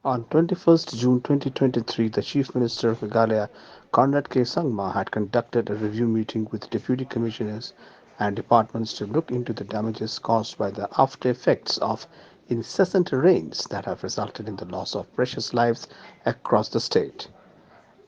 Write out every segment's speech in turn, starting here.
On 21st June 2023, the Chief Minister of Meghalaya, Conrad K Sangma, had conducted a review meeting with deputy commissioners and departments to look into the damages caused by the after effects of incessant rains that have resulted in the loss of precious lives across the state.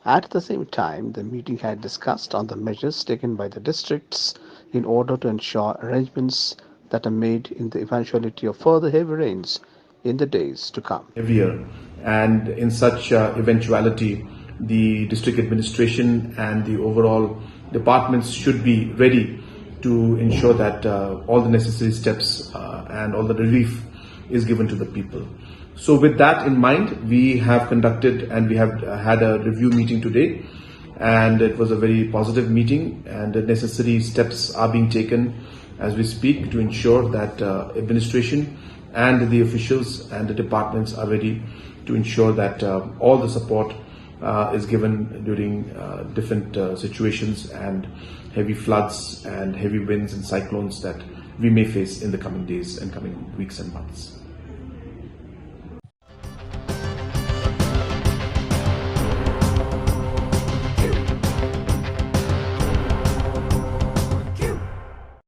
At the same time, the meeting had discussed on the measures taken by the districts in order to ensure arrangements that are made in the eventuality of further heavy rains in the days to come. Heavier, and in such eventuality, the district administration and the overall departments should be ready to ensure that all the necessary steps and all the relief is given to the people. So with that in mind, we have conducted and we have had a review meeting today, and it was a very positive meeting, and the necessary steps are being taken as we speak to ensure that administration and the officials and the departments are ready to ensure that all the support is given during different situations and heavy floods and heavy winds and cyclones that we may face in the coming days and coming weeks and months.